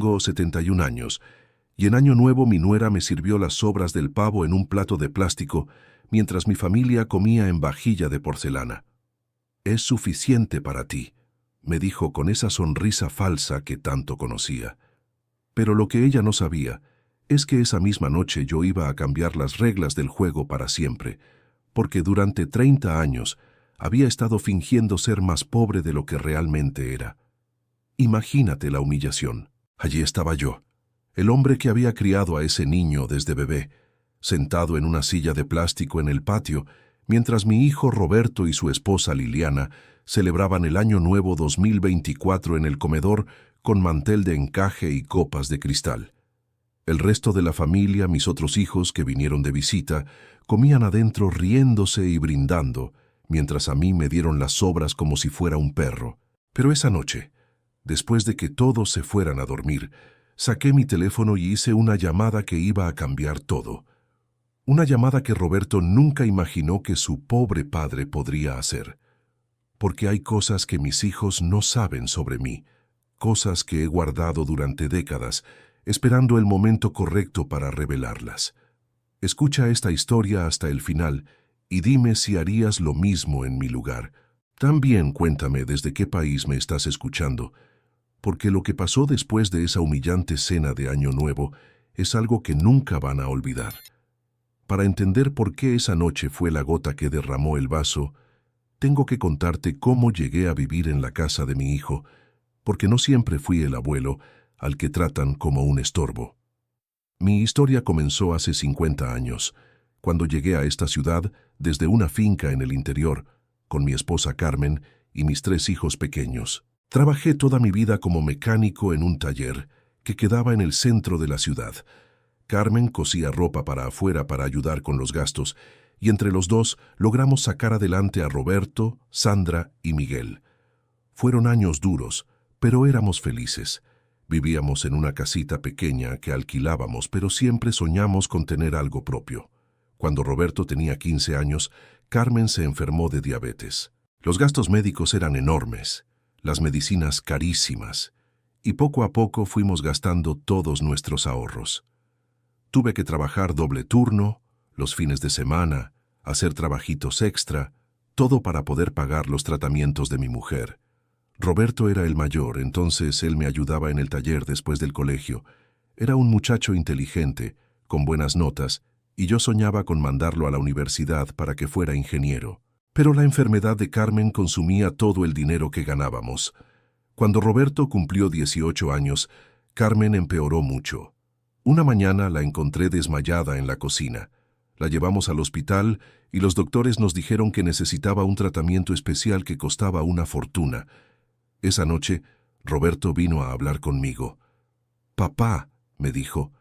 Tengo 71 años, y en Año Nuevo mi nuera me sirvió las sobras del pavo en un plato de plástico, mientras mi familia comía en vajilla de porcelana. «Es suficiente para ti», me dijo con esa sonrisa falsa que tanto conocía. Pero lo que ella no sabía es que esa misma noche yo iba a cambiar las reglas del juego para siempre, porque durante 30 años había estado fingiendo ser más pobre de lo que realmente era. Imagínate la humillación. Allí estaba yo, el hombre que había criado a ese niño desde bebé, sentado en una silla de plástico en el patio, mientras mi hijo Roberto y su esposa Liliana celebraban el Año Nuevo 2024 en el comedor con mantel de encaje y copas de cristal. El resto de la familia, mis otros hijos que vinieron de visita, comían adentro riéndose y brindando, mientras a mí me dieron las sobras como si fuera un perro. Pero esa noche, después de que todos se fueran a dormir, saqué mi teléfono y hice una llamada que iba a cambiar todo. Una llamada que Roberto nunca imaginó que su pobre padre podría hacer. Porque hay cosas que mis hijos no saben sobre mí, cosas que he guardado durante décadas, esperando el momento correcto para revelarlas. Escucha esta historia hasta el final y dime si harías lo mismo en mi lugar. También cuéntame desde qué país me estás escuchando, porque lo que pasó después de esa humillante cena de Año Nuevo es algo que nunca van a olvidar. Para entender por qué esa noche fue la gota que derramó el vaso, tengo que contarte cómo llegué a vivir en la casa de mi hijo, porque no siempre fui el abuelo al que tratan como un estorbo. Mi historia comenzó hace 50 años, cuando llegué a esta ciudad desde una finca en el interior, con mi esposa Carmen y mis 3 hijos pequeños. Trabajé toda mi vida como mecánico en un taller que quedaba en el centro de la ciudad. Carmen cosía ropa para afuera para ayudar con los gastos, y entre los dos logramos sacar adelante a Roberto, Sandra y Miguel. Fueron años duros, pero éramos felices. Vivíamos en una casita pequeña que alquilábamos, pero siempre soñamos con tener algo propio. Cuando Roberto tenía 15 años, Carmen se enfermó de diabetes. Los gastos médicos eran enormes, las medicinas carísimas, y poco a poco fuimos gastando todos nuestros ahorros. Tuve que trabajar doble turno, los fines de semana, hacer trabajitos extra, todo para poder pagar los tratamientos de mi mujer. Roberto era el mayor, entonces él me ayudaba en el taller después del colegio. Era un muchacho inteligente, con buenas notas, y yo soñaba con mandarlo a la universidad para que fuera ingeniero. Pero la enfermedad de Carmen consumía todo el dinero que ganábamos. Cuando Roberto cumplió 18 años, Carmen empeoró mucho. Una mañana la encontré desmayada en la cocina. La llevamos al hospital y los doctores nos dijeron que necesitaba un tratamiento especial que costaba una fortuna. Esa noche, Roberto vino a hablar conmigo. «Papá», me dijo,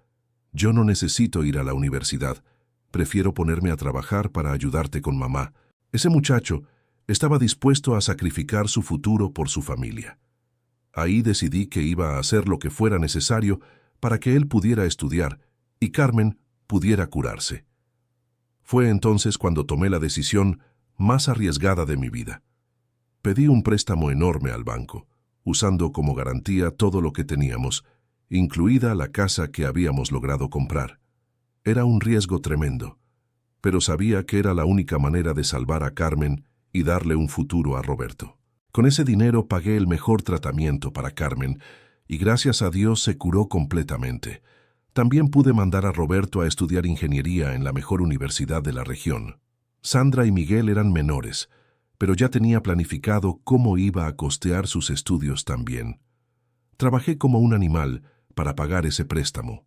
«yo no necesito ir a la universidad. Prefiero ponerme a trabajar para ayudarte con mamá». Ese muchacho estaba dispuesto a sacrificar su futuro por su familia. Ahí decidí que iba a hacer lo que fuera necesario para que él pudiera estudiar y Carmen pudiera curarse. Fue entonces cuando tomé la decisión más arriesgada de mi vida. Pedí un préstamo enorme al banco, usando como garantía todo lo que teníamos, incluida la casa que habíamos logrado comprar. Era un riesgo tremendo, pero sabía que era la única manera de salvar a Carmen y darle un futuro a Roberto. Con ese dinero pagué el mejor tratamiento para Carmen, y gracias a Dios se curó completamente. También pude mandar a Roberto a estudiar ingeniería en la mejor universidad de la región. Sandra y Miguel eran menores, pero ya tenía planificado cómo iba a costear sus estudios también. Trabajé como un animal para pagar ese préstamo.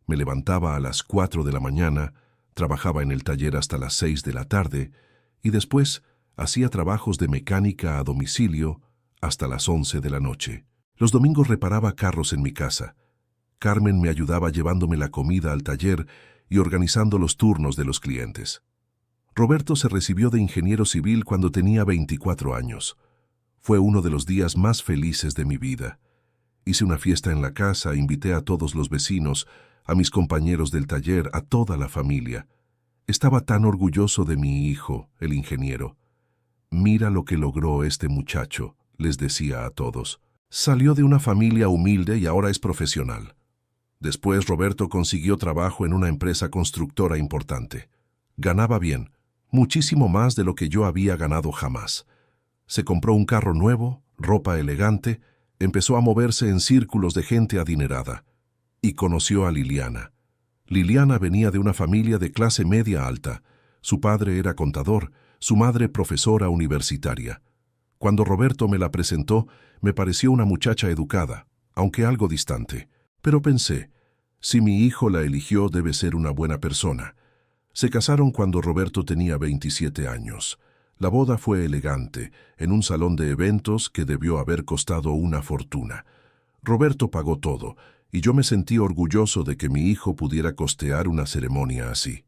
Me levantaba a las 4 de la mañana, trabajaba en el taller hasta las 6 de la tarde y después hacía trabajos de mecánica a domicilio hasta las 11 de la noche. Los domingos reparaba carros en mi casa. Carmen me ayudaba llevándome la comida al taller y organizando los turnos de los clientes. Roberto se recibió de ingeniero civil cuando tenía 24 años. Fue uno de los días más felices de mi vida. Hice una fiesta en la casa, invité a todos los vecinos, a mis compañeros del taller, a toda la familia. Estaba tan orgulloso de mi hijo, el ingeniero. «Mira lo que logró este muchacho», les decía a todos. Salió de una familia humilde y ahora es profesional. Después Roberto consiguió trabajo en una empresa constructora importante. Ganaba bien, muchísimo más de lo que yo había ganado jamás. Se compró un carro nuevo, ropa elegante, empezó a moverse en círculos de gente adinerada. Y conoció a Liliana. Liliana venía de una familia de clase media alta. Su padre era contador, su madre profesora universitaria. Cuando Roberto me la presentó, me pareció una muchacha educada, aunque algo distante. Pero pensé, si mi hijo la eligió, debe ser una buena persona. Se casaron cuando Roberto tenía 27 años. La boda fue elegante, en un salón de eventos que debió haber costado una fortuna. Roberto pagó todo, y yo me sentí orgulloso de que mi hijo pudiera costear una ceremonia así.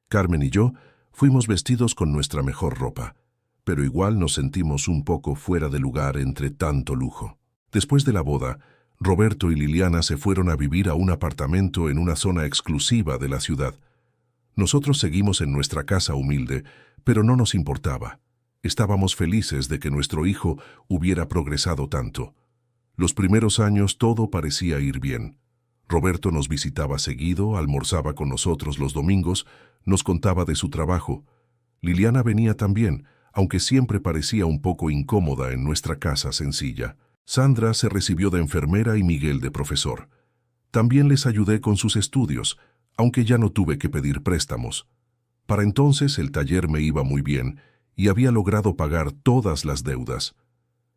Carmen y yo fuimos vestidos con nuestra mejor ropa, pero igual nos sentimos un poco fuera de lugar entre tanto lujo. Después de la boda, Roberto y Liliana se fueron a vivir a un apartamento en una zona exclusiva de la ciudad. Nosotros seguimos en nuestra casa humilde, pero no nos importaba. Estábamos felices de que nuestro hijo hubiera progresado tanto. Los primeros años todo parecía ir bien. Roberto nos visitaba seguido, almorzaba con nosotros los domingos, nos contaba de su trabajo. Liliana venía también, aunque siempre parecía un poco incómoda en nuestra casa sencilla. Sandra se recibió de enfermera y Miguel de profesor. También les ayudé con sus estudios, aunque ya no tuve que pedir préstamos. Para entonces el taller me iba muy bien y había logrado pagar todas las deudas.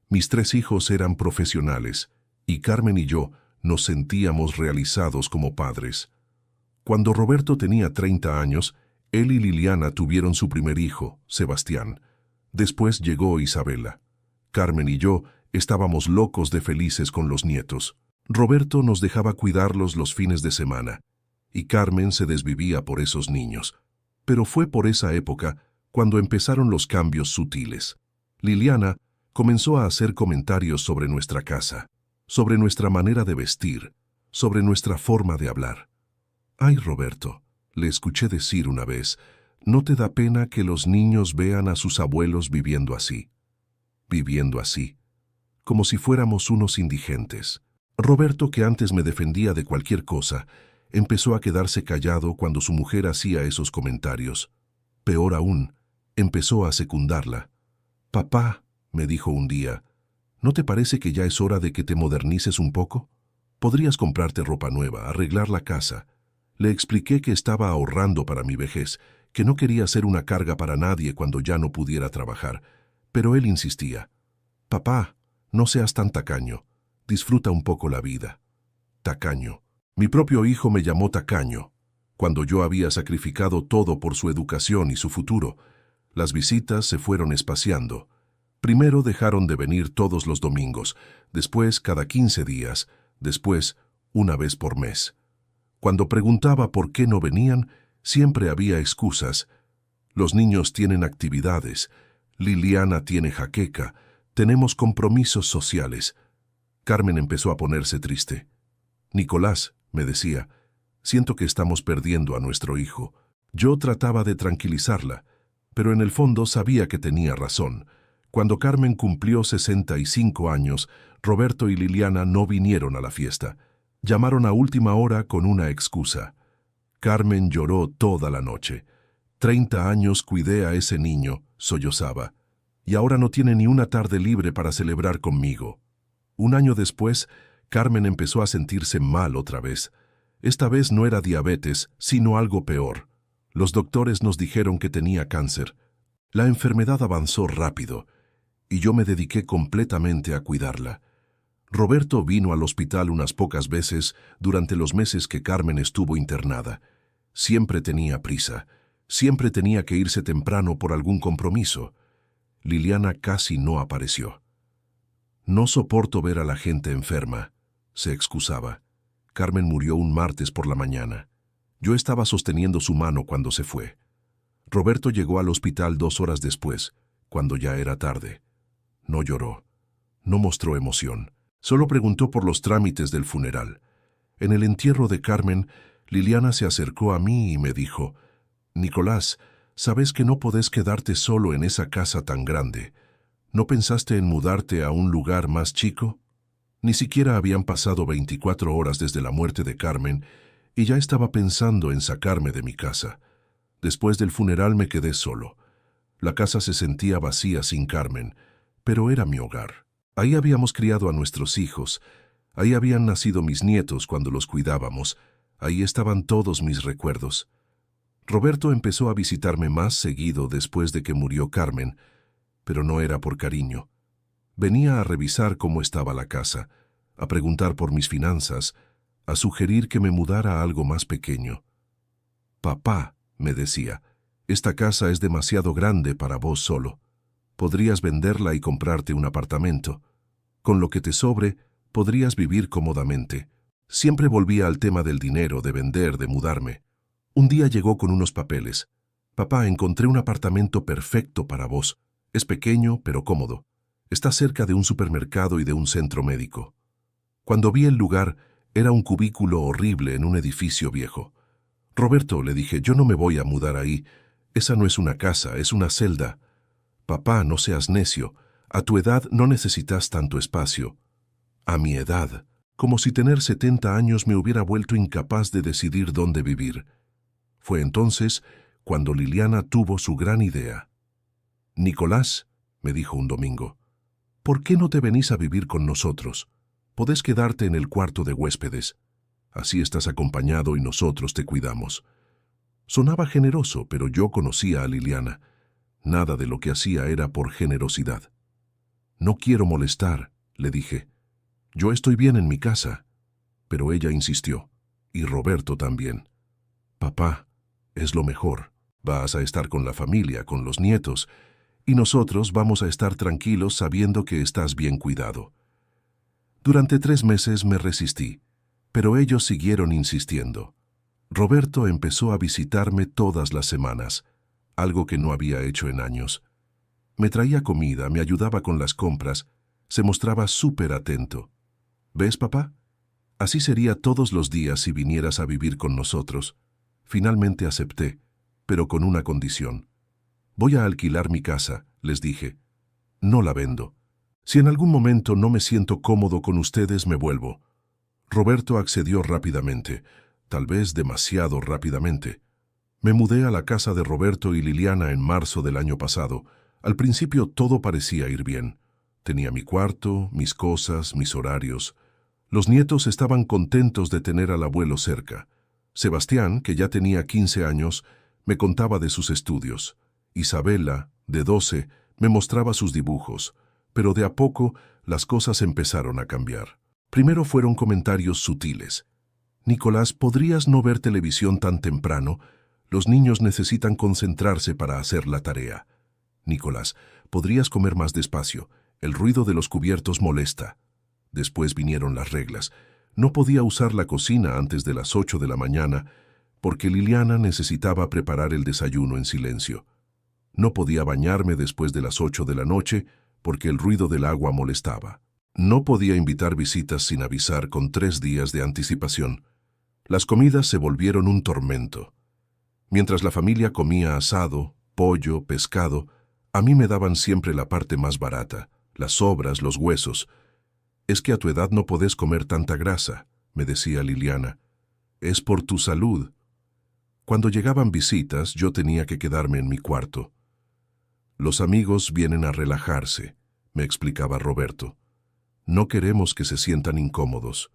Mis 3 hijos eran profesionales y Carmen y yo nos sentíamos realizados como padres. Cuando Roberto tenía 30 años, él y Liliana tuvieron su primer hijo, Sebastián. Después llegó Isabela. Carmen y yo estábamos locos de felices con los nietos. Roberto nos dejaba cuidarlos los fines de semana, y Carmen se desvivía por esos niños. Pero fue por esa época cuando empezaron los cambios sutiles. Liliana comenzó a hacer comentarios sobre nuestra casa, sobre nuestra manera de vestir, sobre nuestra forma de hablar. «Ay, Roberto», le escuché decir una vez, «¿no te da pena que los niños vean a sus abuelos viviendo así? Viviendo así, como si fuéramos unos indigentes». Roberto, que antes me defendía de cualquier cosa, empezó a quedarse callado cuando su mujer hacía esos comentarios. Peor aún, empezó a secundarla. «Papá», me dijo un día, «¿no te parece que ya es hora de que te modernices un poco? Podrías comprarte ropa nueva, arreglar la casa». Le expliqué que estaba ahorrando para mi vejez, que no quería ser una carga para nadie cuando ya no pudiera trabajar, pero él insistía. «Papá, no seas tan tacaño, disfruta un poco la vida». Tacaño. Mi propio hijo me llamó tacaño, cuando yo había sacrificado todo por su educación y su futuro. Las visitas se fueron espaciando. Primero dejaron de venir todos los domingos, después cada 15 días, después una vez por mes. Cuando preguntaba por qué no venían, siempre había excusas. Los niños tienen actividades, Liliana tiene jaqueca, tenemos compromisos sociales. Carmen empezó a ponerse triste. «Nicolás», me decía, «siento que estamos perdiendo a nuestro hijo». Yo trataba de tranquilizarla, pero en el fondo sabía que tenía razón. Cuando Carmen cumplió 65 años, Roberto y Liliana no vinieron a la fiesta. Llamaron a última hora con una excusa. Carmen lloró toda la noche. 30 años cuidé a ese niño, sollozaba, y ahora no tiene ni una tarde libre para celebrar conmigo. Un año después, Carmen empezó a sentirse mal otra vez. Esta vez no era diabetes, sino algo peor. Los doctores nos dijeron que tenía cáncer. La enfermedad avanzó rápido, y yo me dediqué completamente a cuidarla. Roberto vino al hospital unas pocas veces durante los meses que Carmen estuvo internada. Siempre tenía prisa, siempre tenía que irse temprano por algún compromiso. Liliana casi no apareció. «No soporto ver a la gente enferma», se excusaba. Carmen murió un martes por la mañana. Yo estaba sosteniendo su mano cuando se fue. Roberto llegó al hospital 2 horas después, cuando ya era tarde. No lloró, no mostró emoción. Solo preguntó por los trámites del funeral. En el entierro de Carmen, Liliana se acercó a mí y me dijo, «Nicolás, sabes que no podés quedarte solo en esa casa tan grande. ¿No pensaste en mudarte a un lugar más chico?» Ni siquiera habían pasado 24 horas desde la muerte de Carmen y ya estaba pensando en sacarme de mi casa. Después del funeral me quedé solo. La casa se sentía vacía sin Carmen, pero era mi hogar. Ahí habíamos criado a nuestros hijos, ahí habían nacido mis nietos cuando los cuidábamos, ahí estaban todos mis recuerdos. Roberto empezó a visitarme más seguido después de que murió Carmen, pero no era por cariño. Venía a revisar cómo estaba la casa, a preguntar por mis finanzas, a sugerir que me mudara a algo más pequeño. «Papá», me decía, «esta casa es demasiado grande para vos solo. Podrías venderla y comprarte un apartamento. Con lo que te sobre, podrías vivir cómodamente». Siempre volvía al tema del dinero, de vender, de mudarme. Un día llegó con unos papeles. «Papá, encontré un apartamento perfecto para vos. Es pequeño, pero cómodo. Está cerca de un supermercado y de un centro médico». Cuando vi el lugar, era un cubículo horrible en un edificio viejo. «Roberto», le dije, «yo no me voy a mudar ahí. Esa no es una casa, es una celda». «Papá, no seas necio. A tu edad no necesitas tanto espacio». A mi edad, como si tener 70 años me hubiera vuelto incapaz de decidir dónde vivir. Fue entonces cuando Liliana tuvo su gran idea. «Nicolás», me dijo un domingo, «¿por qué no te venís a vivir con nosotros? Podés quedarte en el cuarto de huéspedes. Así estás acompañado y nosotros te cuidamos». Sonaba generoso, pero yo conocía a Liliana. Nada de lo que hacía era por generosidad. «No quiero molestar», le dije. «Yo estoy bien en mi casa». Pero ella insistió, y Roberto también. «Papá, es lo mejor. Vas a estar con la familia, con los nietos, y nosotros vamos a estar tranquilos sabiendo que estás bien cuidado». Durante 3 meses me resistí, pero ellos siguieron insistiendo. Roberto empezó a visitarme todas las semanas, algo que no había hecho en años. Me traía comida, me ayudaba con las compras, se mostraba súper atento. «¿Ves, papá? Así sería todos los días si vinieras a vivir con nosotros». Finalmente acepté, pero con una condición. «Voy a alquilar mi casa», les dije. «No la vendo. Si en algún momento no me siento cómodo con ustedes, me vuelvo». Roberto accedió rápidamente, tal vez demasiado rápidamente. Me mudé a la casa de Roberto y Liliana en marzo del año pasado. Al principio todo parecía ir bien. Tenía mi cuarto, mis cosas, mis horarios. Los nietos estaban contentos de tener al abuelo cerca. Sebastián, que ya tenía 15 años, me contaba de sus estudios. Isabela, de 12, me mostraba sus dibujos. Pero de a poco las cosas empezaron a cambiar. Primero fueron comentarios sutiles. «Nicolás, ¿podrías no ver televisión tan temprano? Los niños necesitan concentrarse para hacer la tarea». «Nicolás, ¿podrías comer más despacio? El ruido de los cubiertos molesta». Después vinieron las reglas. No podía usar la cocina antes de las 8 de la mañana porque Liliana necesitaba preparar el desayuno en silencio. No podía bañarme después de las 8 de la noche porque el ruido del agua molestaba. No podía invitar visitas sin avisar con 3 días de anticipación. Las comidas se volvieron un tormento. Mientras la familia comía asado, pollo, pescado, a mí me daban siempre la parte más barata, las sobras, los huesos. «Es que a tu edad no podés comer tanta grasa», me decía Liliana. «Es por tu salud». Cuando llegaban visitas, yo tenía que quedarme en mi cuarto. «Los amigos vienen a relajarse», me explicaba Roberto. «No queremos que se sientan incómodos».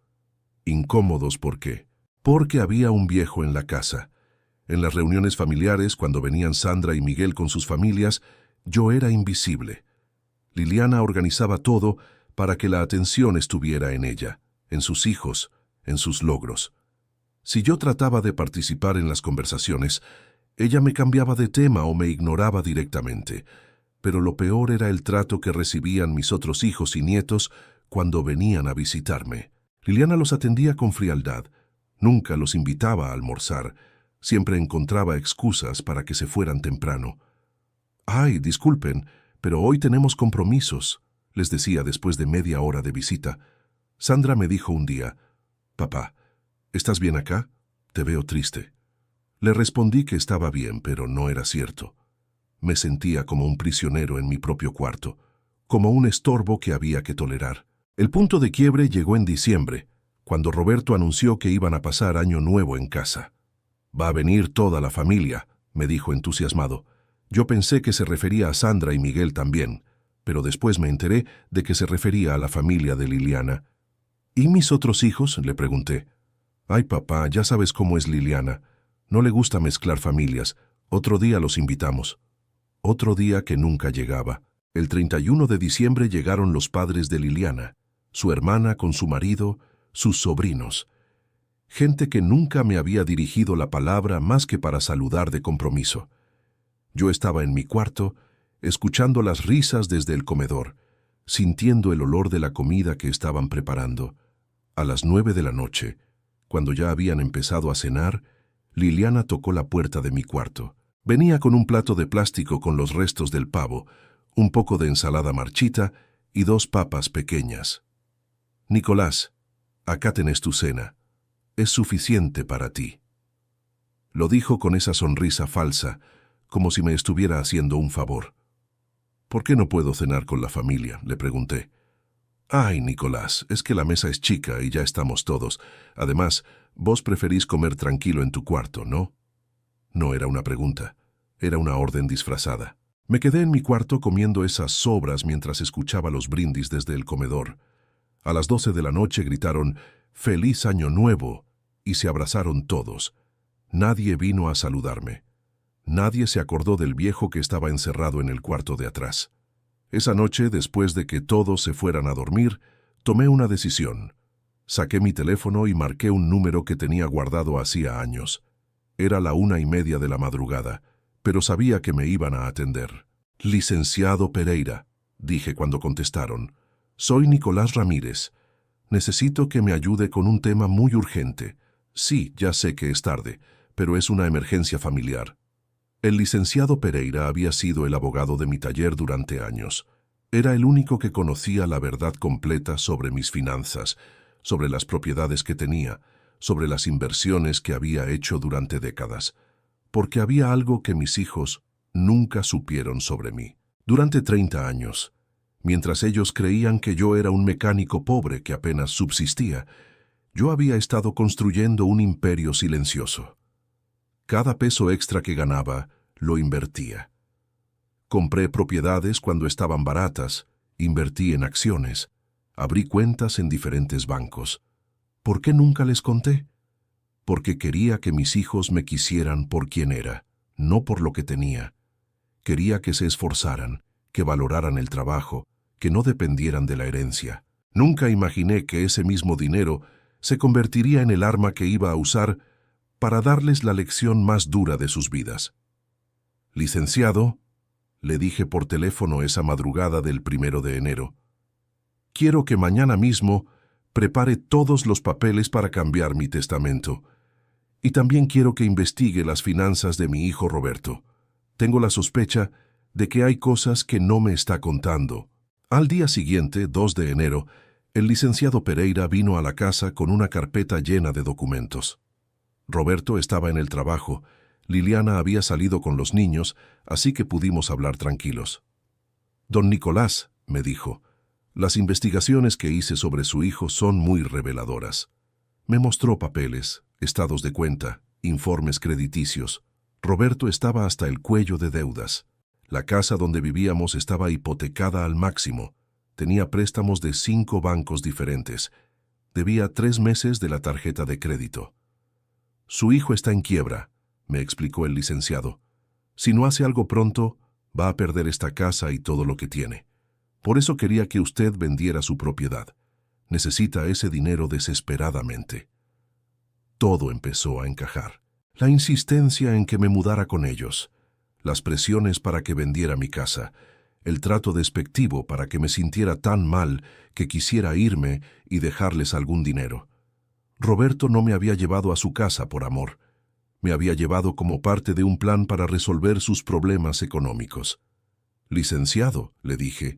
«¿Incómodos por qué?» «Porque había un viejo en la casa. En las reuniones familiares, cuando venían Sandra y Miguel con sus familias, yo era invisible. Liliana organizaba todo para que la atención estuviera en ella, en sus hijos, en sus logros. Si yo trataba de participar en las conversaciones, ella me cambiaba de tema o me ignoraba directamente. Pero lo peor era el trato que recibían mis otros hijos y nietos cuando venían a visitarme. Liliana los atendía con frialdad. Nunca los invitaba a almorzar. Siempre encontraba excusas para que se fueran temprano. «Ay, disculpen, pero hoy tenemos compromisos», les decía después de media hora de visita. Sandra me dijo un día: «Papá, ¿estás bien acá? Te veo triste». Le respondí que estaba bien, pero no era cierto. Me sentía como un prisionero en mi propio cuarto, como un estorbo que había que tolerar. El punto de quiebre llegó en diciembre, cuando Roberto anunció que iban a pasar Año Nuevo en casa. «Va a venir toda la familia», me dijo entusiasmado. Yo pensé que se refería a Sandra y Miguel también, pero después me enteré de que se refería a la familia de Liliana. «¿Y mis otros hijos?», le pregunté. «Ay, papá, ya sabes cómo es Liliana. No le gusta mezclar familias. Otro día los invitamos». Otro día que nunca llegaba. El 31 de diciembre llegaron los padres de Liliana, su hermana con su marido, sus sobrinos. Gente que nunca me había dirigido la palabra más que para saludar de compromiso. Yo estaba en mi cuarto, escuchando las risas desde el comedor, sintiendo el olor de la comida que estaban preparando. A las 9 de la noche, cuando ya habían empezado a cenar, Liliana tocó la puerta de mi cuarto. Venía con un plato de plástico con los restos del pavo, un poco de ensalada marchita y 2 papas pequeñas. «Nicolás, acá tenés tu cena. Es suficiente para ti». Lo dijo con esa sonrisa falsa, como si me estuviera haciendo un favor. «¿Por qué no puedo cenar con la familia?», le pregunté. «Ay, Nicolás, es que la mesa es chica y ya estamos todos. Además, vos preferís comer tranquilo en tu cuarto, ¿no?». No era una pregunta, era una orden disfrazada. Me quedé en mi cuarto comiendo esas sobras mientras escuchaba los brindis desde el comedor. A las 12 de la noche gritaron «¡Feliz Año Nuevo!» y se abrazaron todos. Nadie vino a saludarme. Nadie se acordó del viejo que estaba encerrado en el cuarto de atrás. Esa noche, después de que todos se fueran a dormir, tomé una decisión. Saqué mi teléfono y marqué un número que tenía guardado hacía años. Era la 1:30 de la madrugada, pero sabía que me iban a atender. «Licenciado Pereira», dije cuando contestaron. «Soy Nicolás Ramírez. Necesito que me ayude con un tema muy urgente. Sí, ya sé que es tarde, pero es una emergencia familiar». El licenciado Pereira había sido el abogado de mi taller durante años. Era el único que conocía la verdad completa sobre mis finanzas, sobre las propiedades que tenía, sobre las inversiones que había hecho durante décadas, porque había algo que mis hijos nunca supieron sobre mí. Durante 30 años, mientras ellos creían que yo era un mecánico pobre que apenas subsistía, yo había estado construyendo un imperio silencioso. Cada peso extra que ganaba, lo invertía. Compré propiedades cuando estaban baratas, invertí en acciones, abrí cuentas en diferentes bancos. ¿Por qué nunca les conté? Porque quería que mis hijos me quisieran por quien era, no por lo que tenía. Quería que se esforzaran, que valoraran el trabajo, que no dependieran de la herencia. Nunca imaginé que ese mismo dinero se convertiría en el arma que iba a usar para darles la lección más dura de sus vidas. «Licenciado», le dije por teléfono esa madrugada del 1 de enero, «quiero que mañana mismo prepare todos los papeles para cambiar mi testamento. Y también quiero que investigue las finanzas de mi hijo Roberto. Tengo la sospecha de que hay cosas que no me está contando». Al día siguiente, 2 de enero, el licenciado Pereira vino a la casa con una carpeta llena de documentos. Roberto estaba en el trabajo, Liliana había salido con los niños, así que pudimos hablar tranquilos. «Don Nicolás», me dijo, «las investigaciones que hice sobre su hijo son muy reveladoras». Me mostró papeles, estados de cuenta, informes crediticios. Roberto estaba hasta el cuello de deudas. La casa donde vivíamos estaba hipotecada al máximo. Tenía préstamos de 5 bancos diferentes. Debía 3 meses de la tarjeta de crédito. «Su hijo está en quiebra», me explicó el licenciado. «Si no hace algo pronto, va a perder esta casa y todo lo que tiene. Por eso quería que usted vendiera su propiedad. Necesita ese dinero desesperadamente». Todo empezó a encajar. La insistencia en que me mudara con ellos, las presiones para que vendiera mi casa, el trato despectivo para que me sintiera tan mal que quisiera irme y dejarles algún dinero. Roberto no me había llevado a su casa por amor. Me había llevado como parte de un plan para resolver sus problemas económicos. «Licenciado», le dije,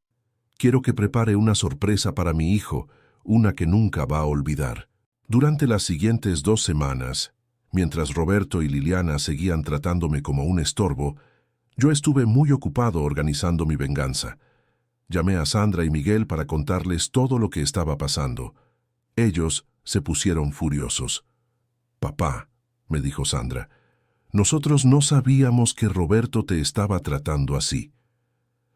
«quiero que prepare una sorpresa para mi hijo, una que nunca va a olvidar». Durante las siguientes 2 semanas, mientras Roberto y Liliana seguían tratándome como un estorbo, yo estuve muy ocupado organizando mi venganza. Llamé a Sandra y Miguel para contarles todo lo que estaba pasando. Ellos se pusieron furiosos. «Papá», me dijo Sandra, «nosotros no sabíamos que Roberto te estaba tratando así.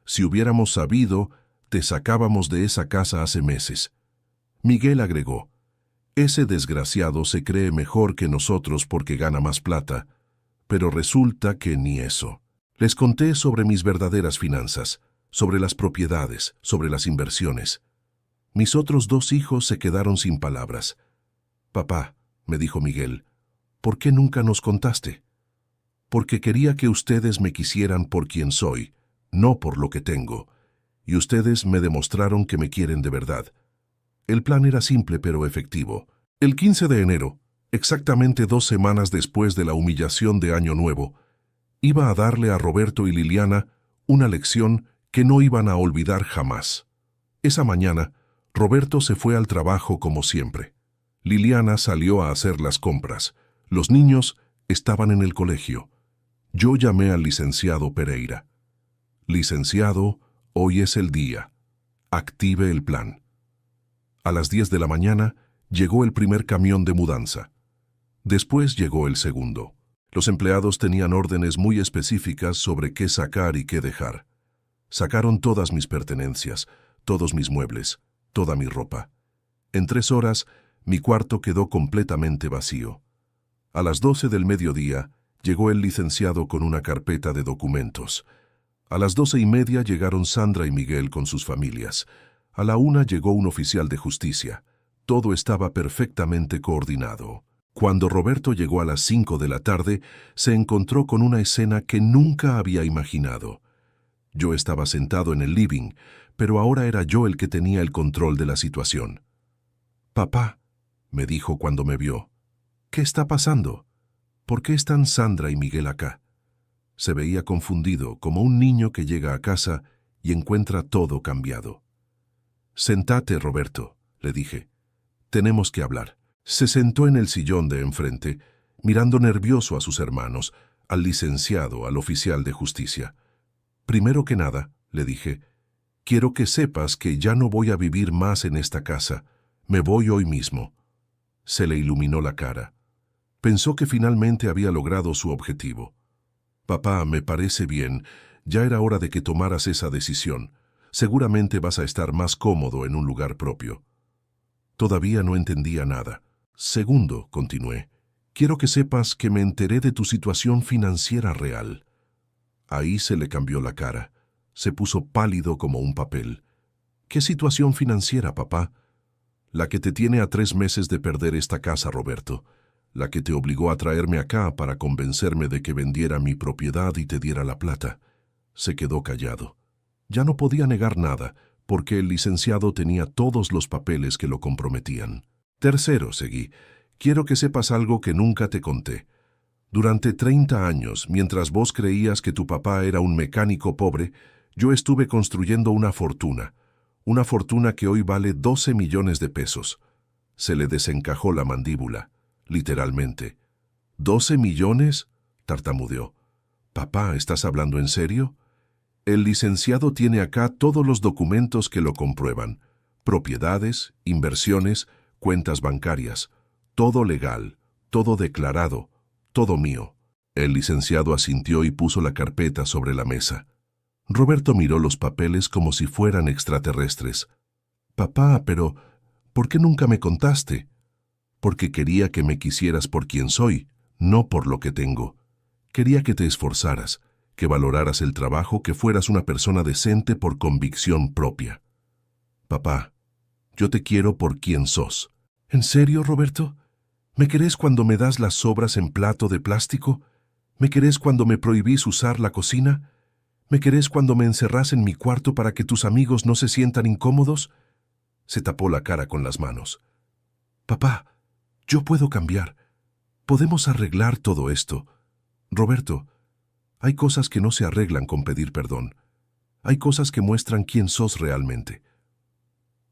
Si hubiéramos sabido, te sacábamos de esa casa hace meses». Miguel agregó, «Ese desgraciado se cree mejor que nosotros porque gana más plata, pero resulta que ni eso». Les conté sobre mis verdaderas finanzas, sobre las propiedades, sobre las inversiones. Mis otros 2 hijos se quedaron sin palabras. «Papá», me dijo Miguel, «¿por qué nunca nos contaste?» «Porque quería que ustedes me quisieran por quien soy, no por lo que tengo, y ustedes me demostraron que me quieren de verdad». El plan era simple pero efectivo. El 15 de enero, exactamente 2 semanas después de la humillación de Año Nuevo, iba a darle a Roberto y Liliana una lección que no iban a olvidar jamás. Esa mañana, Roberto se fue al trabajo como siempre. Liliana salió a hacer las compras. Los niños estaban en el colegio. Yo llamé al licenciado Pereira. «Licenciado, hoy es el día. Active el plan». A las 10 de la mañana llegó el primer camión de mudanza. Después llegó el segundo. Los empleados tenían órdenes muy específicas sobre qué sacar y qué dejar. Sacaron todas mis pertenencias, todos mis muebles, toda mi ropa. En 3 horas, mi cuarto quedó completamente vacío. A las 12 del mediodía, llegó el licenciado con una carpeta de documentos. A las 12:30 llegaron Sandra y Miguel con sus familias. A la 1 llegó un oficial de justicia. Todo estaba perfectamente coordinado. Cuando Roberto llegó a las 5 de la tarde, se encontró con una escena que nunca había imaginado. Yo estaba sentado en el living, pero ahora era yo el que tenía el control de la situación. «Papá», me dijo cuando me vio, «¿qué está pasando? ¿Por qué están Sandra y Miguel acá?» Se veía confundido, como un niño que llega a casa y encuentra todo cambiado. «Sentate, Roberto», le dije. «Tenemos que hablar». Se sentó en el sillón de enfrente, mirando nervioso a sus hermanos, al licenciado, al oficial de justicia. «Primero que nada», le dije, «quiero que sepas que ya no voy a vivir más en esta casa. Me voy hoy mismo». Se le iluminó la cara. Pensó que finalmente había logrado su objetivo. «Papá, me parece bien. Ya era hora de que tomaras esa decisión. Seguramente vas a estar más cómodo en un lugar propio». Todavía no entendía nada. «Segundo», continué, «quiero que sepas que me enteré de tu situación financiera real». Ahí se le cambió la cara. Se puso pálido como un papel. «¿Qué situación financiera, papá?» «La que te tiene a 3 meses de perder esta casa, Roberto. La que te obligó a traerme acá para convencerme de que vendiera mi propiedad y te diera la plata». Se quedó callado. Ya no podía negar nada, porque el licenciado tenía todos los papeles que lo comprometían. «Tercero», seguí, «quiero que sepas algo que nunca te conté. Durante 30 años, mientras vos creías que tu papá era un mecánico pobre, yo estuve construyendo una fortuna que hoy vale 12 millones de pesos». Se le desencajó la mandíbula, literalmente. «¿12 millones?» tartamudeó. «Papá, ¿estás hablando en serio?» «El licenciado tiene acá todos los documentos que lo comprueban. Propiedades, inversiones, cuentas bancarias, todo legal, todo declarado, todo mío». El licenciado asintió y puso la carpeta sobre la mesa. Roberto miró los papeles como si fueran extraterrestres. «Papá, pero ¿por qué nunca me contaste?» «Porque quería que me quisieras por quien soy, no por lo que tengo. Quería que te esforzaras, que valoraras el trabajo, que fueras una persona decente por convicción propia». «Papá, yo te quiero por quien sos». «¿En serio, Roberto? ¿Me querés cuando me das las sobras en plato de plástico? ¿Me querés cuando me prohibís usar la cocina? ¿Me querés cuando me encerrás en mi cuarto para que tus amigos no se sientan incómodos?» Se tapó la cara con las manos. «Papá, yo puedo cambiar. Podemos arreglar todo esto. Roberto, hay cosas que no se arreglan con pedir perdón. Hay cosas que muestran quién sos realmente».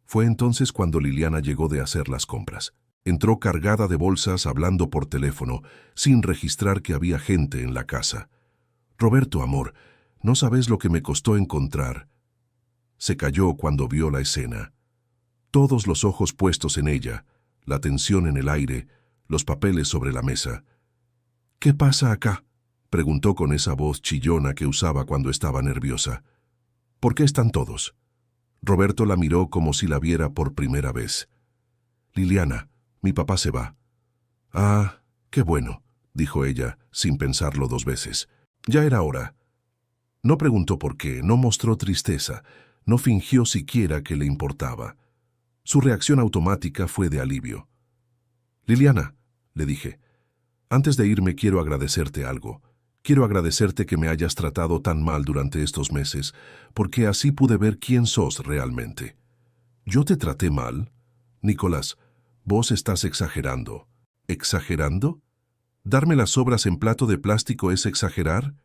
Fue entonces cuando Liliana llegó de hacer las compras. Entró cargada de bolsas hablando por teléfono, sin registrar que había gente en la casa. «Roberto, amor, no sabes lo que me costó encontrar». Se calló cuando vio la escena. Todos los ojos puestos en ella, la tensión en el aire, los papeles sobre la mesa. «¿Qué pasa acá?», preguntó con esa voz chillona que usaba cuando estaba nerviosa. «¿Por qué están todos?». Roberto la miró como si la viera por primera vez. «Liliana, mi papá se va». «Ah, qué bueno», dijo ella, sin pensarlo dos veces. Ya era hora. No preguntó por qué, no mostró tristeza, no fingió siquiera que le importaba. Su reacción automática fue de alivio. «Liliana», le dije, «antes de irme quiero agradecerte algo. Quiero agradecerte que me hayas tratado tan mal durante estos meses, porque así pude ver quién sos realmente». «¿Yo te traté mal?» «Nicolás, vos estás exagerando». «¿Exagerando? ¿Darme las sobras en plato de plástico es exagerar?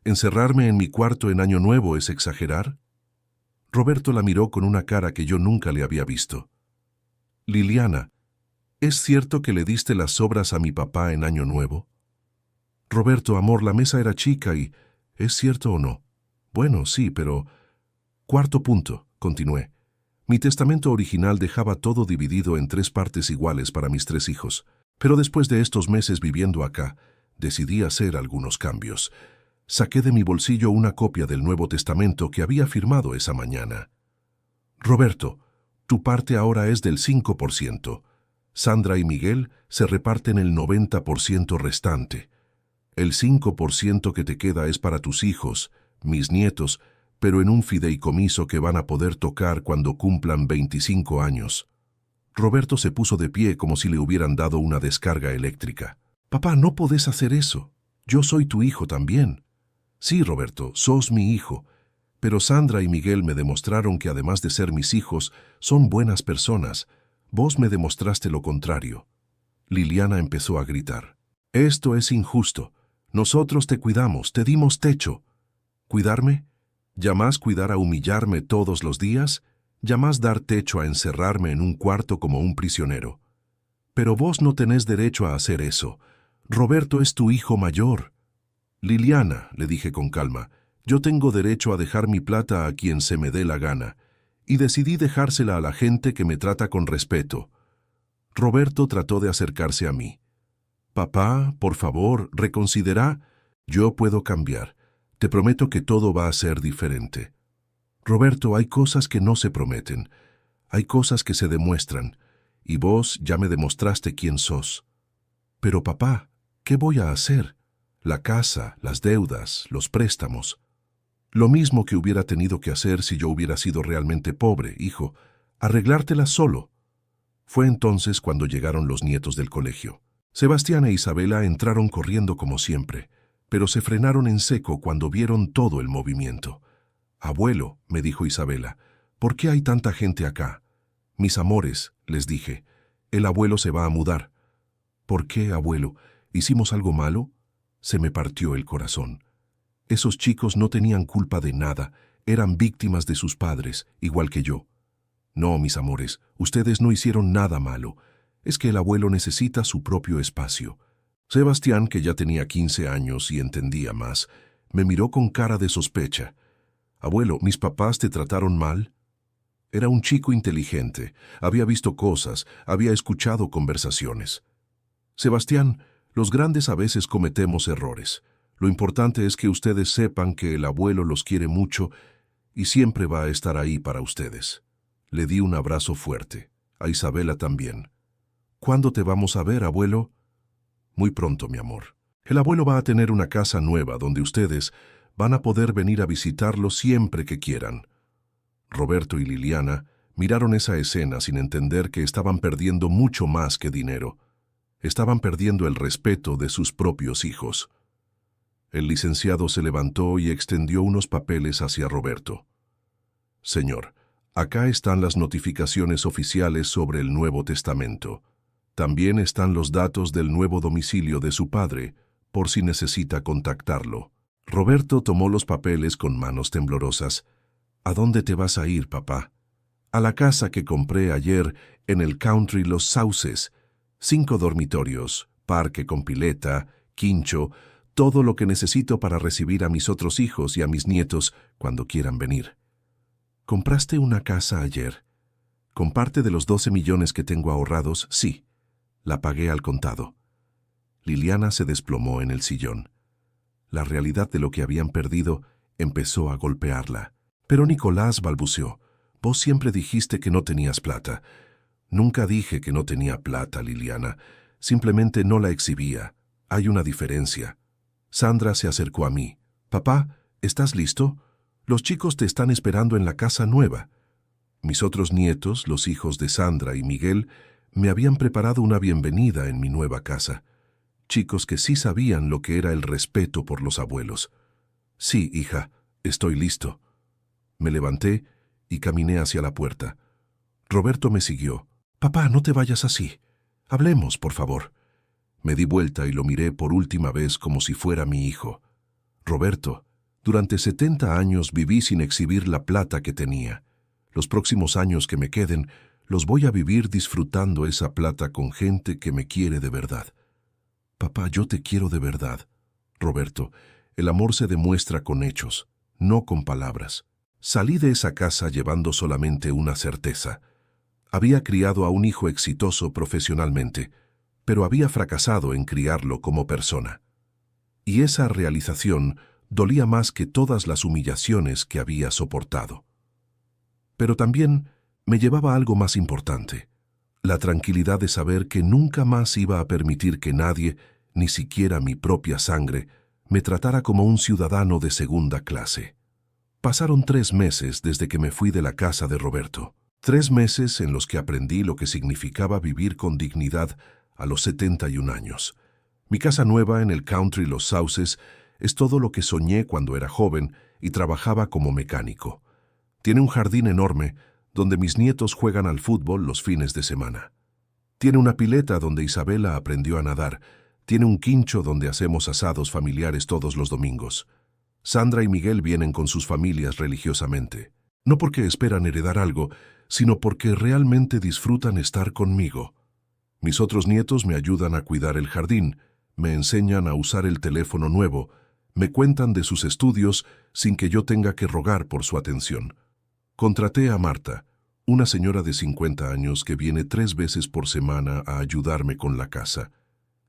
¿Encerrarme en mi cuarto en Año Nuevo es exagerar?». Roberto la miró con una cara que yo nunca le había visto. «Liliana, ¿es cierto que le diste las sobras a mi papá en Año Nuevo?». «Roberto, amor, la mesa era chica y... ¿es cierto o no?». «Bueno, sí, pero...». «Cuarto punto», continué. «Mi testamento original dejaba todo dividido en 3 partes iguales para mis 3 hijos. Pero después de estos meses viviendo acá, decidí hacer algunos cambios. Saqué de mi bolsillo una copia del Nuevo Testamento que había firmado esa mañana. Roberto, tu parte ahora es del 5%. Sandra y Miguel se reparten el 90% restante. El 5% que te queda es para tus hijos, mis nietos, pero en un fideicomiso que van a poder tocar cuando cumplan 25 años. Roberto se puso de pie como si le hubieran dado una descarga eléctrica. «Papá, no podés hacer eso. Yo soy tu hijo también». «Sí, Roberto, sos mi hijo. Pero Sandra y Miguel me demostraron que además de ser mis hijos, son buenas personas. Vos me demostraste lo contrario». Liliana empezó a gritar. «Esto es injusto. Nosotros te cuidamos, te dimos techo». «¿Cuidarme? ¿Llamás cuidar a humillarme todos los días? ¿Llamás dar techo a encerrarme en un cuarto como un prisionero? Pero vos no tenés derecho a hacer eso. Roberto es tu hijo mayor». «Liliana», le dije con calma, «yo tengo derecho a dejar mi plata a quien se me dé la gana, y decidí dejársela a la gente que me trata con respeto». Roberto trató de acercarse a mí. «Papá, por favor, reconsidera. Yo puedo cambiar. Te prometo que todo va a ser diferente». «Roberto, hay cosas que no se prometen. Hay cosas que se demuestran, y vos ya me demostraste quién sos». «Pero papá, ¿qué voy a hacer? La casa, las deudas, los préstamos». «Lo mismo que hubiera tenido que hacer si yo hubiera sido realmente pobre, hijo. Arreglártelas solo». Fue entonces cuando llegaron los nietos del colegio. Sebastián e Isabela entraron corriendo como siempre, pero se frenaron en seco cuando vieron todo el movimiento. «Abuelo», me dijo Isabela, «¿por qué hay tanta gente acá?». «Mis amores», les dije, «el abuelo se va a mudar». «¿Por qué, abuelo? ¿Hicimos algo malo?». Se me partió el corazón. Esos chicos no tenían culpa de nada, eran víctimas de sus padres, igual que yo. «No, mis amores, ustedes no hicieron nada malo. Es que el abuelo necesita su propio espacio». Sebastián, que ya tenía 15 años y entendía más, me miró con cara de sospecha. «Abuelo, ¿mis papás te trataron mal?». Era un chico inteligente, había visto cosas, había escuchado conversaciones. «Sebastián, los grandes a veces cometemos errores. Lo importante es que ustedes sepan que el abuelo los quiere mucho y siempre va a estar ahí para ustedes». Le di un abrazo fuerte. A Isabela también. «¿Cuándo te vamos a ver, abuelo?». «Muy pronto, mi amor. El abuelo va a tener una casa nueva donde ustedes van a poder venir a visitarlo siempre que quieran». Roberto y Liliana miraron esa escena sin entender que estaban perdiendo mucho más que dinero. Estaban perdiendo el respeto de sus propios hijos. El licenciado se levantó y extendió unos papeles hacia Roberto. «Señor, acá están las notificaciones oficiales sobre el Nuevo Testamento. También están los datos del nuevo domicilio de su padre, por si necesita contactarlo». Roberto tomó los papeles con manos temblorosas. «¿A dónde te vas a ir, papá?». «A la casa que compré ayer en el Country Los Sauces. 5 dormitorios, parque con pileta, quincho, todo lo que necesito para recibir a mis otros hijos y a mis nietos cuando quieran venir». ¿Compraste una casa ayer? ¿Con parte de los 12 millones que tengo ahorrados? Sí. La pagué al contado. Liliana se desplomó en el sillón. La realidad de lo que habían perdido empezó a golpearla. Pero Nicolás balbuceó. Vos siempre dijiste que no tenías plata. Nunca dije que no tenía plata, Liliana. Simplemente no la exhibía. Hay una diferencia. Sandra se acercó a mí. Papá, ¿estás listo? Los chicos te están esperando en la casa nueva. Mis otros nietos, los hijos de Sandra y Miguel, me habían preparado una bienvenida en mi nueva casa. Chicos que sí sabían lo que era el respeto por los abuelos. Sí, hija, estoy listo. Me levanté y caminé hacia la puerta. Roberto me siguió. Papá, no te vayas así. Hablemos, por favor. Me di vuelta y lo miré por última vez como si fuera mi hijo. Roberto, durante 70 años viví sin exhibir la plata que tenía. Los próximos años que me queden, los voy a vivir disfrutando esa plata con gente que me quiere de verdad. Papá, yo te quiero de verdad. Roberto, el amor se demuestra con hechos, no con palabras. Salí de esa casa llevando solamente una certeza. Había criado a un hijo exitoso profesionalmente, pero había fracasado en criarlo como persona. Y esa realización dolía más que todas las humillaciones que había soportado. Pero también me llevaba algo más importante, la tranquilidad de saber que nunca más iba a permitir que nadie, ni siquiera mi propia sangre, me tratara como un ciudadano de segunda clase. Pasaron 3 meses desde que me fui de la casa de Roberto. 3 meses en los que aprendí lo que significaba vivir con dignidad a los 71 años. Mi casa nueva en el country Los Sauces es todo lo que soñé cuando era joven y trabajaba como mecánico. Tiene un jardín enorme donde mis nietos juegan al fútbol los fines de semana. Tiene una pileta donde Isabela aprendió a nadar. Tiene un quincho donde hacemos asados familiares todos los domingos. Sandra y Miguel vienen con sus familias religiosamente. No porque esperan heredar algo, sino porque realmente disfrutan estar conmigo. Mis otros nietos me ayudan a cuidar el jardín, me enseñan a usar el teléfono nuevo, me cuentan de sus estudios sin que yo tenga que rogar por su atención. Contraté a Marta, una señora de 50 años que viene 3 veces por semana a ayudarme con la casa.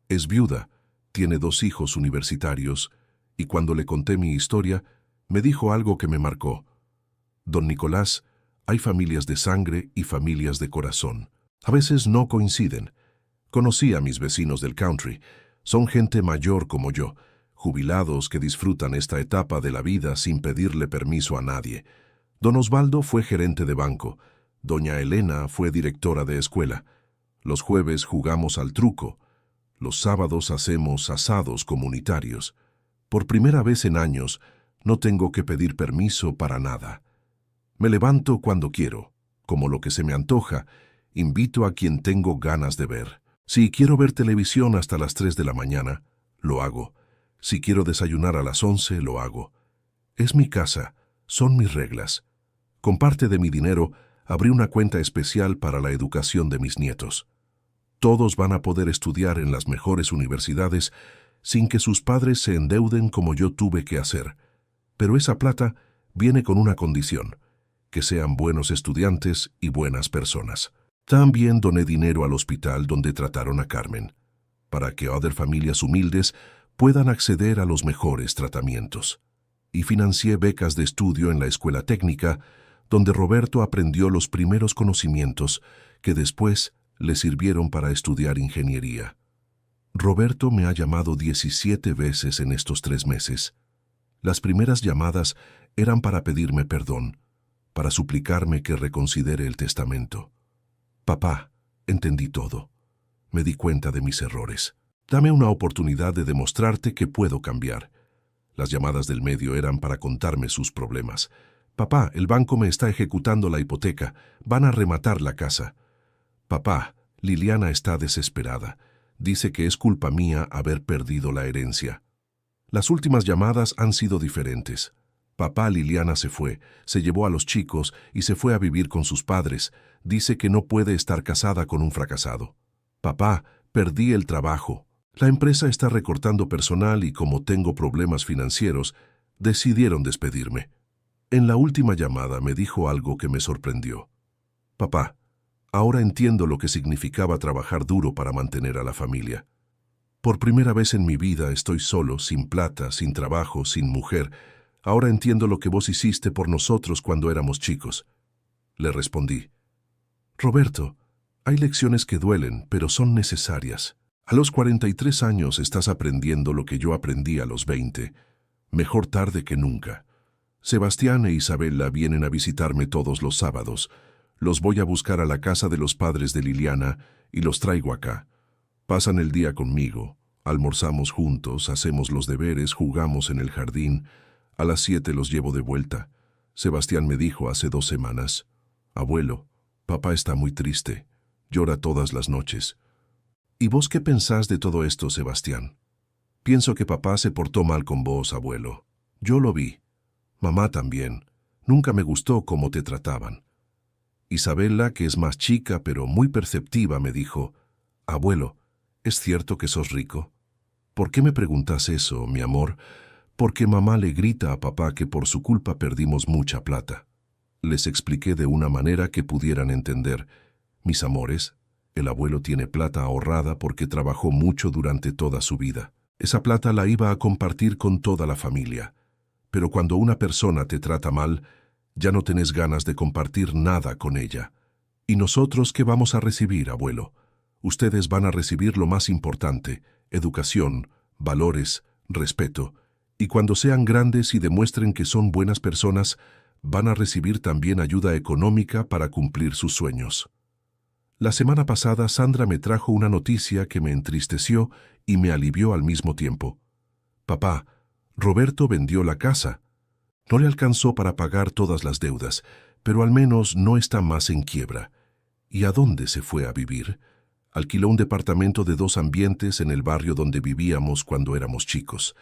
Es viuda, tiene 2 hijos universitarios, y cuando le conté mi historia, me dijo algo que me marcó. Don Nicolás, hay familias de sangre y familias de corazón. A veces no coinciden. Conocí a mis vecinos del country. Son gente mayor como yo, jubilados que disfrutan esta etapa de la vida sin pedirle permiso a nadie. Don Osvaldo fue gerente de banco. Doña Elena fue directora de escuela. Los jueves jugamos al truco. Los sábados hacemos asados comunitarios. Por primera vez en años, no tengo que pedir permiso para nada. Me levanto cuando quiero, como lo que se me antoja, invito a quien tengo ganas de ver. Si quiero ver televisión hasta las 3 de la mañana, lo hago. Si quiero desayunar a las 11, lo hago. Es mi casa, son mis reglas. Con parte de mi dinero, abrí una cuenta especial para la educación de mis nietos. Todos van a poder estudiar en las mejores universidades sin que sus padres se endeuden como yo tuve que hacer. Pero esa plata viene con una condición, que sean buenos estudiantes y buenas personas. También doné dinero al hospital donde trataron a Carmen, para que otras familias humildes puedan acceder a los mejores tratamientos. Y financié becas de estudio en la escuela técnica, donde Roberto aprendió los primeros conocimientos que después le sirvieron para estudiar ingeniería. Roberto me ha llamado 17 veces en estos 3 meses. Las primeras llamadas eran para pedirme perdón, para suplicarme que reconsidere el testamento. Papá, entendí todo. Me di cuenta de mis errores. Dame una oportunidad de demostrarte que puedo cambiar. Las llamadas del medio eran para contarme sus problemas. Papá, el banco me está ejecutando la hipoteca. Van a rematar la casa. Papá, Liliana está desesperada. Dice que es culpa mía haber perdido la herencia. Las últimas llamadas han sido diferentes. Papá, Liliana se fue, se llevó a los chicos y se fue a vivir con sus padres. Dice que no puede estar casada con un fracasado. Papá, perdí el trabajo. La empresa está recortando personal y como tengo problemas financieros, decidieron despedirme. En la última llamada me dijo algo que me sorprendió. Papá, ahora entiendo lo que significaba trabajar duro para mantener a la familia. Por primera vez en mi vida estoy solo, sin plata, sin trabajo, sin mujer. Ahora entiendo lo que vos hiciste por nosotros cuando éramos chicos. Le respondí. Roberto, hay lecciones que duelen, pero son necesarias. A los 43 años estás aprendiendo lo que yo aprendí a los 20. Mejor tarde que nunca. Sebastián e Isabela vienen a visitarme todos los sábados. Los voy a buscar a la casa de los padres de Liliana y los traigo acá. Pasan el día conmigo, almorzamos juntos, hacemos los deberes, jugamos en el jardín. A las 7 los llevo de vuelta. Sebastián me dijo hace 2 semanas, «Abuelo, papá está muy triste, llora todas las noches». ¿Y vos qué pensás de todo esto, Sebastián? Pienso que papá se portó mal con vos, abuelo. Yo lo vi. Mamá también. Nunca me gustó cómo te trataban. Isabela, que es más chica pero muy perceptiva, me dijo, «Abuelo, ¿es cierto que sos rico?» «¿Por qué me preguntas eso, mi amor?» «Porque mamá le grita a papá que por su culpa perdimos mucha plata». Les expliqué de una manera que pudieran entender. «Mis amores, el abuelo tiene plata ahorrada porque trabajó mucho durante toda su vida. Esa plata la iba a compartir con toda la familia. Pero cuando una persona te trata mal, ya no tenés ganas de compartir nada con ella. ¿Y nosotros qué vamos a recibir, abuelo? Ustedes van a recibir lo más importante, educación, valores, respeto. Y cuando sean grandes y demuestren que son buenas personas, van a recibir también ayuda económica para cumplir sus sueños». La semana pasada Sandra me trajo una noticia que me entristeció y me alivió al mismo tiempo. «Papá, Roberto vendió la casa. No le alcanzó para pagar todas las deudas, pero al menos no está más en quiebra. ¿Y a dónde se fue a vivir? Alquiló un departamento de 2 ambientes en el barrio donde vivíamos cuando éramos chicos.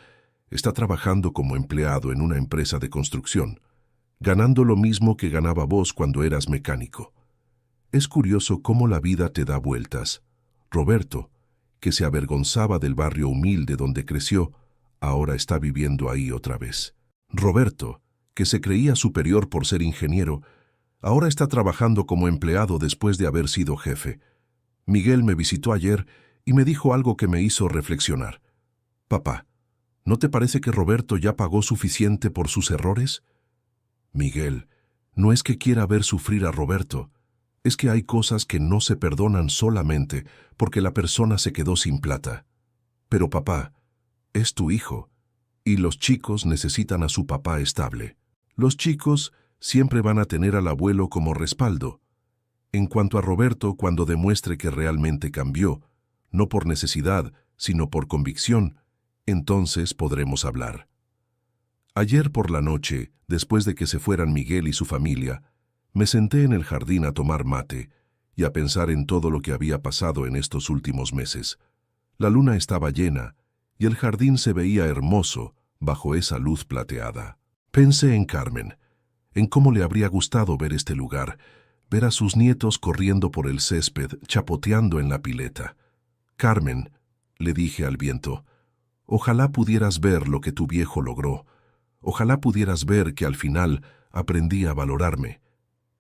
Está trabajando como empleado en una empresa de construcción, ganando lo mismo que ganaba vos cuando eras mecánico. Es curioso cómo la vida te da vueltas. Roberto, que se avergonzaba del barrio humilde donde creció, ahora está viviendo ahí otra vez. Roberto, que se creía superior por ser ingeniero, ahora está trabajando como empleado después de haber sido jefe. Miguel me visitó ayer y me dijo algo que me hizo reflexionar. Papá, ¿no te parece que Roberto ya pagó suficiente por sus errores? Miguel, no es que quiera ver sufrir a Roberto, es que hay cosas que no se perdonan solamente porque la persona se quedó sin plata. Pero papá, es tu hijo, y los chicos necesitan a su papá estable. Los chicos siempre van a tener al abuelo como respaldo. En cuanto a Roberto, cuando demuestre que realmente cambió, no por necesidad, sino por convicción, entonces podremos hablar. Ayer por la noche, después de que se fueran Miguel y su familia, me senté en el jardín a tomar mate y a pensar en todo lo que había pasado en estos últimos meses. La luna estaba llena y el jardín se veía hermoso bajo esa luz plateada. Pensé en Carmen, en cómo le habría gustado ver este lugar, ver a sus nietos corriendo por el césped, chapoteando en la pileta. «Carmen», le dije al viento, «ojalá pudieras ver lo que tu viejo logró. Ojalá pudieras ver que al final aprendí a valorarme».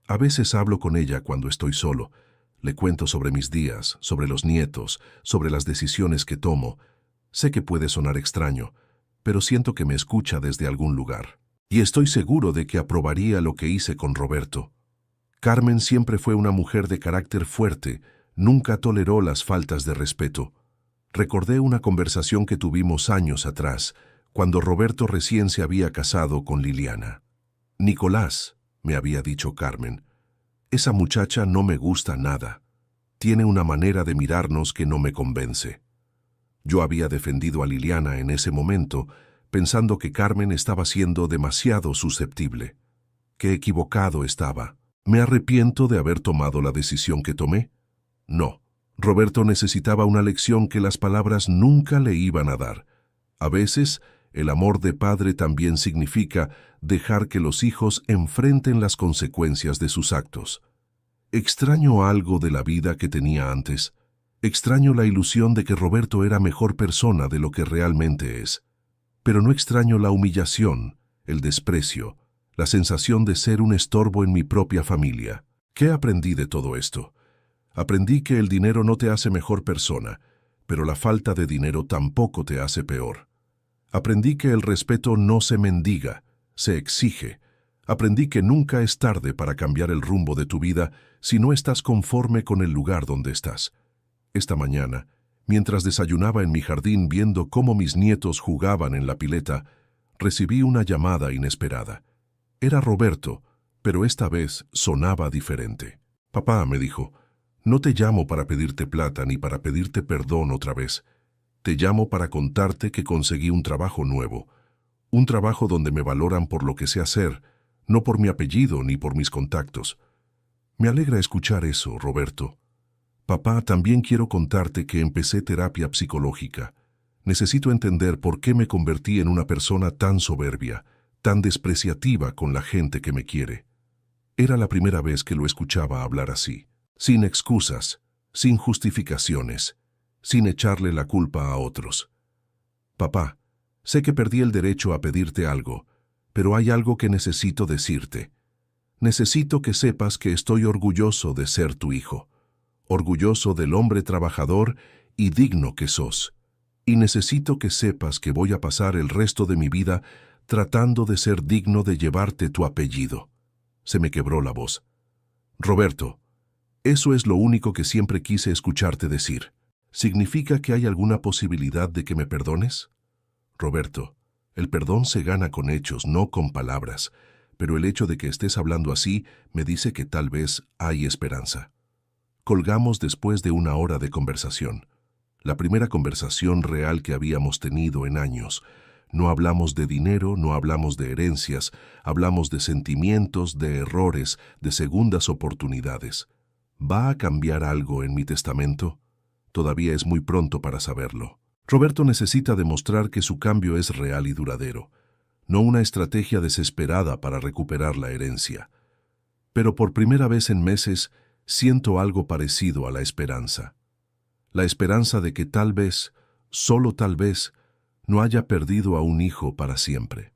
A veces hablo con ella cuando estoy solo. Le cuento sobre mis días, sobre los nietos, sobre las decisiones que tomo. Sé que puede sonar extraño, pero siento que me escucha desde algún lugar. Y estoy seguro de que aprobaría lo que hice con Roberto. Carmen siempre fue una mujer de carácter fuerte, nunca toleró las faltas de respeto. Recordé una conversación que tuvimos años atrás, cuando Roberto recién se había casado con Liliana. «Nicolás», me había dicho Carmen, «esa muchacha no me gusta nada. Tiene una manera de mirarnos que no me convence». Yo había defendido a Liliana en ese momento, pensando que Carmen estaba siendo demasiado susceptible. Qué equivocado estaba. ¿Me arrepiento de haber tomado la decisión que tomé? No. Roberto necesitaba una lección que las palabras nunca le iban a dar. A veces, el amor de padre también significa dejar que los hijos enfrenten las consecuencias de sus actos. Extraño algo de la vida que tenía antes. Extraño la ilusión de que Roberto era mejor persona de lo que realmente es. Pero no extraño la humillación, el desprecio, la sensación de ser un estorbo en mi propia familia. ¿Qué aprendí de todo esto? Aprendí que el dinero no te hace mejor persona, pero la falta de dinero tampoco te hace peor. Aprendí que el respeto no se mendiga, se exige. Aprendí que nunca es tarde para cambiar el rumbo de tu vida si no estás conforme con el lugar donde estás. Esta mañana, mientras desayunaba en mi jardín viendo cómo mis nietos jugaban en la pileta, recibí una llamada inesperada. Era Roberto, pero esta vez sonaba diferente. Papá, me dijo, no te llamo para pedirte plata ni para pedirte perdón otra vez. Te llamo para contarte que conseguí un trabajo nuevo. Un trabajo donde me valoran por lo que sé hacer, no por mi apellido ni por mis contactos. Me alegra escuchar eso, Roberto. Papá, también quiero contarte que empecé terapia psicológica. Necesito entender por qué me convertí en una persona tan soberbia, tan despreciativa con la gente que me quiere. Era la primera vez que lo escuchaba hablar así. Sin excusas, sin justificaciones, sin echarle la culpa a otros. Papá, sé que perdí el derecho a pedirte algo, pero hay algo que necesito decirte. Necesito que sepas que estoy orgulloso de ser tu hijo, orgulloso del hombre trabajador y digno que sos. Y necesito que sepas que voy a pasar el resto de mi vida tratando de ser digno de llevarte tu apellido. Se me quebró la voz. Roberto, eso es lo único que siempre quise escucharte decir. ¿Significa que hay alguna posibilidad de que me perdones? Roberto, el perdón se gana con hechos, no con palabras, pero el hecho de que estés hablando así me dice que tal vez hay esperanza. Colgamos después de una hora de conversación. La primera conversación real que habíamos tenido en años. No hablamos de dinero, no hablamos de herencias, hablamos de sentimientos, de errores, de segundas oportunidades. ¿Va a cambiar algo en mi testamento? Todavía es muy pronto para saberlo. Roberto necesita demostrar que su cambio es real y duradero, no una estrategia desesperada para recuperar la herencia. Pero por primera vez en meses siento algo parecido a la esperanza. La esperanza de que tal vez, solo tal vez, no haya perdido a un hijo para siempre.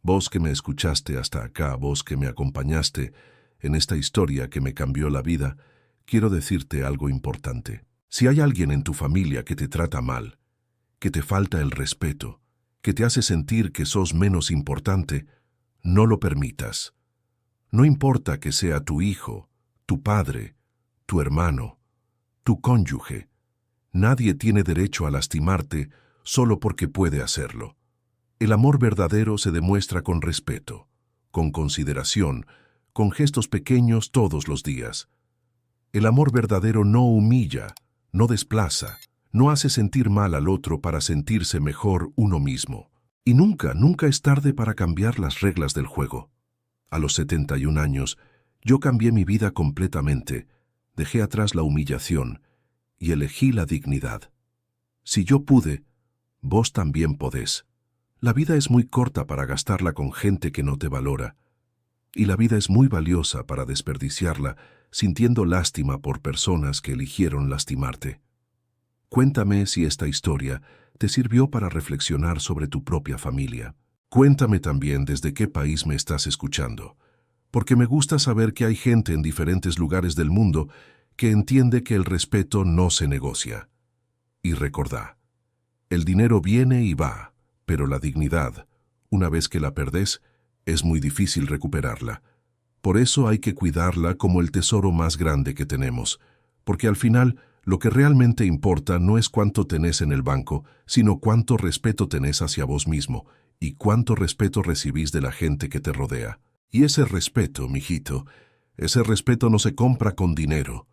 Vos que me escuchaste hasta acá, vos que me acompañaste en esta historia que me cambió la vida, quiero decirte algo importante. Si hay alguien en tu familia que te trata mal, que te falta el respeto, que te hace sentir que sos menos importante, no lo permitas. No importa que sea tu hijo, tu padre, tu hermano, tu cónyuge. Nadie tiene derecho a lastimarte solo porque puede hacerlo. El amor verdadero se demuestra con respeto, con consideración, con gestos pequeños todos los días. El amor verdadero no humilla, no desplaza, no hace sentir mal al otro para sentirse mejor uno mismo. Y nunca, nunca es tarde para cambiar las reglas del juego. A los 71 años, yo cambié mi vida completamente, dejé atrás la humillación y elegí la dignidad. Si yo pude, vos también podés. La vida es muy corta para gastarla con gente que no te valora, y la vida es muy valiosa para desperdiciarla sintiendo lástima por personas que eligieron lastimarte. Cuéntame si esta historia te sirvió para reflexionar sobre tu propia familia. Cuéntame también desde qué país me estás escuchando, porque me gusta saber que hay gente en diferentes lugares del mundo que entiende que el respeto no se negocia. Y recordá, el dinero viene y va, pero la dignidad, una vez que la perdés, es muy difícil recuperarla. Por eso hay que cuidarla como el tesoro más grande que tenemos, porque al final lo que realmente importa no es cuánto tenés en el banco, sino cuánto respeto tenés hacia vos mismo y cuánto respeto recibís de la gente que te rodea. Y ese respeto, mijito, ese respeto no se compra con dinero,